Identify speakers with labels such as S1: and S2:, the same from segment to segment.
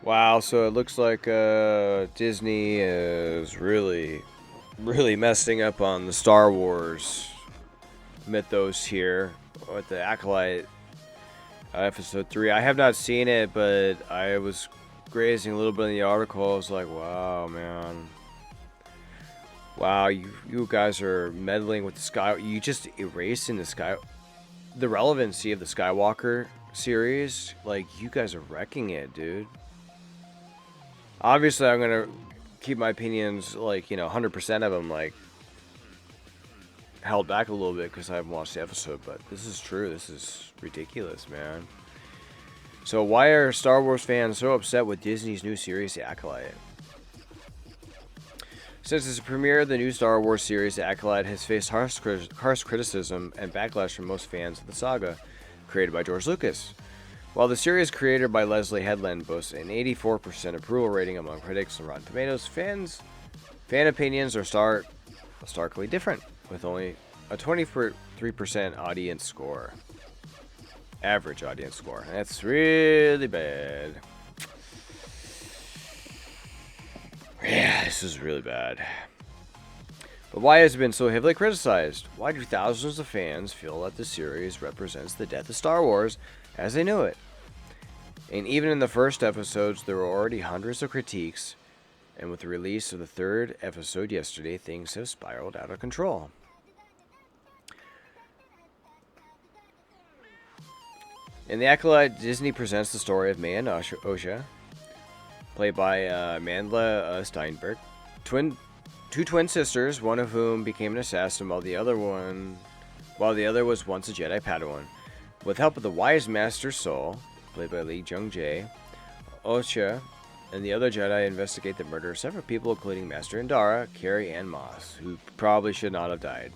S1: Wow, so it looks like Disney is really messing up on the Star Wars mythos here with the Acolyte episode 3. I have not seen it, but I was grazing a little bit in the article. I was like, wow, man. Wow, you guys are meddling with the sky. You just erasing the relevancy of the Skywalker series. Like, you guys are wrecking it, dude. Obviously, I'm gonna keep my opinions, like, 100% of them, like, held back a little bit because I haven't watched the episode, but this is true. This is ridiculous, man. So why are Star Wars fans so upset with Disney's new series, The Acolyte? Since its premiere, the new Star Wars series, The Acolyte, has faced harsh criticism and backlash from most fans of the saga, created by George Lucas. While the series created by Leslie Headland boasts an 84% approval rating among critics on Rotten Tomatoes, fan opinions are starkly different, with only a 23% audience score. Average audience score. That's really bad. Yeah, this is really bad. But why has it been so heavily criticized? Why do thousands of fans feel that the series represents the death of Star Wars as they knew it? And even in the first episodes, there were already hundreds of critiques, and with the release of the third episode yesterday, things have spiraled out of control. In The Acolyte, Disney presents the story of Maya and Osha, played by Mandla Steinberg, two twin sisters, one of whom became an assassin while the other was once a Jedi Padawan. With help of the wise Master Soul, played by Lee Jung-jae, Osha and the other Jedi investigate the murder of several people, including Master Indara, Carrie, and Moss, who probably should not have died.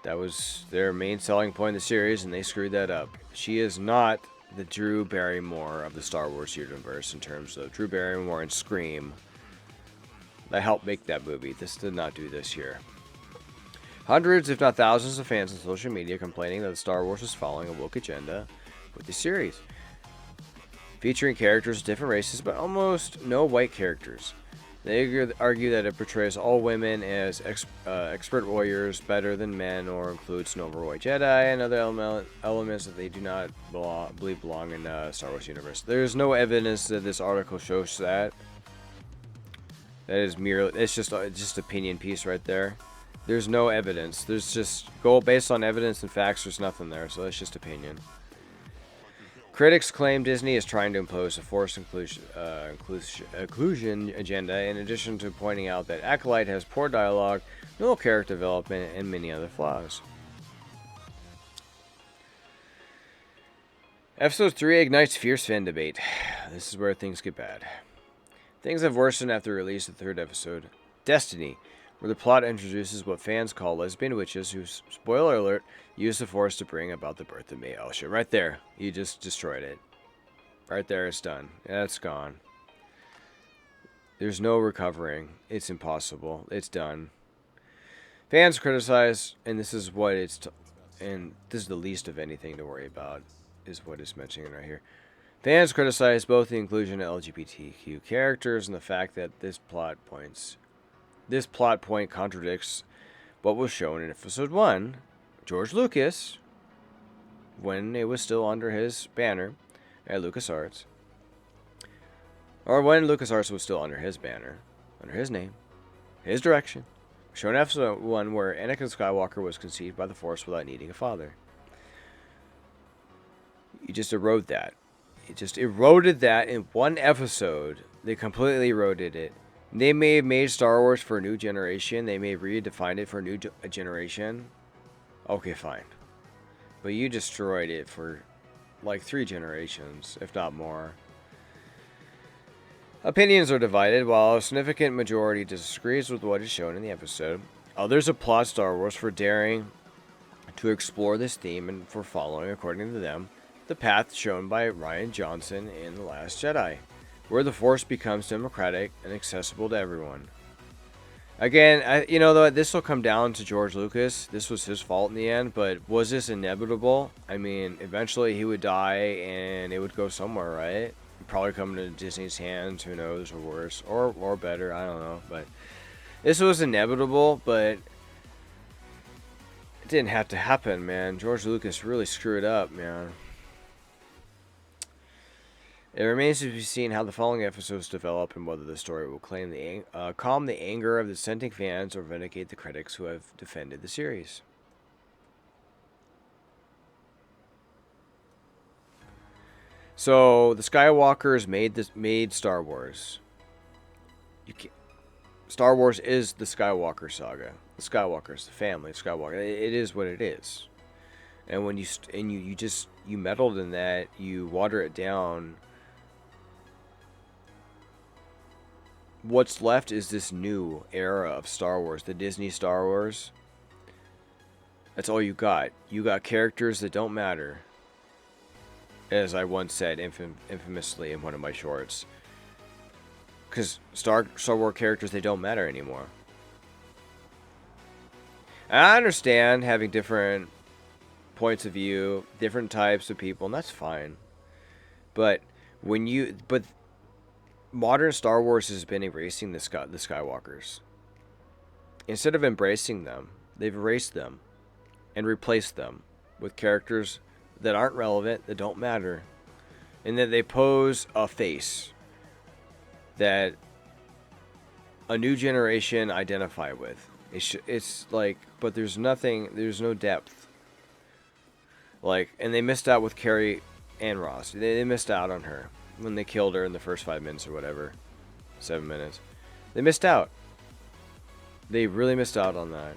S1: That was their main selling point in the series, and they screwed that up. She is not the Drew Barrymore of the Star Wars universe in terms of Drew Barrymore and Scream that helped make that movie. This did not do this here. Hundreds, if not thousands, of fans on social media complaining that Star Wars was following a woke agenda with the series, featuring characters of different races but almost no white characters. They argue that it portrays all women as expert warriors better than men, or includes no white Jedi and other elements that they do not believe belong in the Star Wars universe. There is no evidence that this article shows that. That is it's just opinion piece right there. There's no evidence. There's just go based on evidence and facts. There's nothing there, so that's just opinion. Critics claim Disney is trying to impose a forced inclusion agenda, in addition to pointing out that Acolyte has poor dialogue, no character development, and many other flaws. Episode 3 ignites fierce fan debate. This is where things get bad. Things have worsened after the release of the third episode, Destiny, where the plot introduces what fans call lesbian witches who, spoiler alert, use the Force to bring about the birth of May Elsha. Right there, you just destroyed it. Right there, it's done. Yeah, it's gone. There's no recovering. It's impossible. It's done. Fans criticize, and this is what and this is the least of anything to worry about, is what it's mentioning right here. Fans criticize both the inclusion of LGBTQ characters and the fact that this plot point contradicts what was shown in episode 1. George Lucas, when it was still under his banner at LucasArts, or when LucasArts was still under his banner, under his name, his direction, shown in episode 1 where Anakin Skywalker was conceived by the Force without needing a father. You just erode that. It just eroded that in one episode. They completely eroded it. They may have made Star Wars for a new generation. They may have redefined it for a new generation. Okay, fine. But you destroyed it for like 3 generations, if not more. Opinions are divided. While a significant majority disagrees with what is shown in the episode, others applaud Star Wars for daring to explore this theme and for following, according to them, the path shown by Rian Johnson in The Last Jedi, where the Force becomes democratic and accessible to everyone. Again, though, this will come down to George Lucas. This was his fault in the end, but was this inevitable? I mean, eventually he would die and it would go somewhere, right? Probably coming to Disney's hands, who knows, or worse, or better, I don't know. But this was inevitable, but it didn't have to happen, man. George Lucas really screwed up, man. It remains to be seen how the following episodes develop and whether the story will calm the anger of dissenting fans or vindicate the critics who have defended the series. So the Skywalkers made Star Wars. Star Wars is the Skywalker saga. The Skywalkers, the family of Skywalker. It is what it is. And when you meddled in that, you water it down. What's left is this new era of Star Wars, the Disney Star Wars. That's all you got. You got characters that don't matter. As I once said infamously in one of my shorts. Because Star Wars characters, they don't matter anymore. And I understand having different points of view, different types of people, and that's fine. But modern Star Wars has been erasing the Skywalkers. Instead of embracing them, they've erased them and replaced them with characters that aren't relevant, that don't matter, and that they pose a face that a new generation identify with. It's like, but there's no depth. Like, and they missed out with Carrie Ann Ross. They missed out on her when they killed her in the first 5 minutes or whatever, 7 minutes. They missed out. They really missed out on that.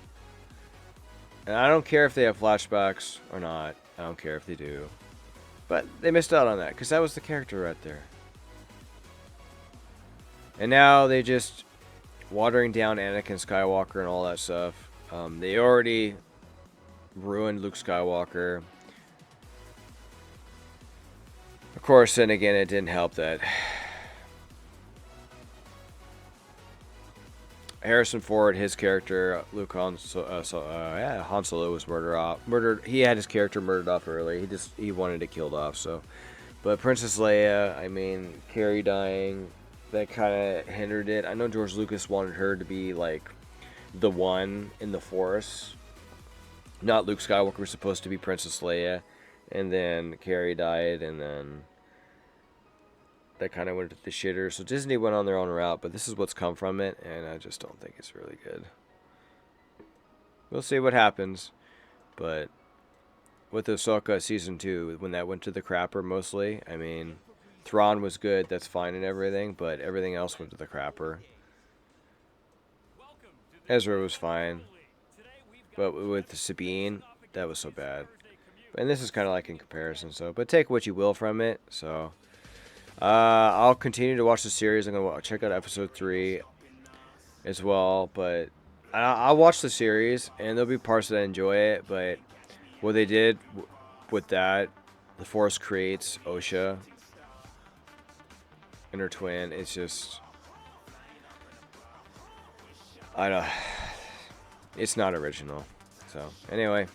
S1: And I don't care if they have flashbacks or not. I don't care if they do. But they missed out on that because that was the character right there. And now they just watering down Anakin Skywalker and all that stuff. They already ruined Luke Skywalker. Of course, then again, it didn't help that Harrison Ford, his character, Han Solo, was murdered. He had his character murdered off early. He wanted it killed off. So, but Princess Leia, I mean, Carrie dying, that kind of hindered it. I know George Lucas wanted her to be like the one in the Force. Not Luke Skywalker was supposed to be Princess Leia, and then Carrie died, and then that kind of went to the shitter. So Disney went on their own route, but this is what's come from it, and I just don't think it's really good. We'll see what happens, but with Ahsoka Season 2, when that went to the crapper mostly, I mean, Thrawn was good, that's fine and everything, but everything else went to the crapper. Ezra was fine, but with Sabine, that was so bad. And this is kind of like in comparison, so, but take what you will from it, so. I'll continue to watch the series. I'm going to check out episode 3 as well, but I'll watch the series, and there'll be parts that I enjoy it, but what they did with that, the Force creates Osha and her twin, it's just, it's not original. So, anyway,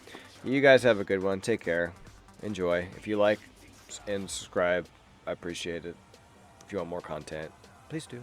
S1: you guys have a good one. Take care. Enjoy. If you like and subscribe, I appreciate it. If you want more content, please do.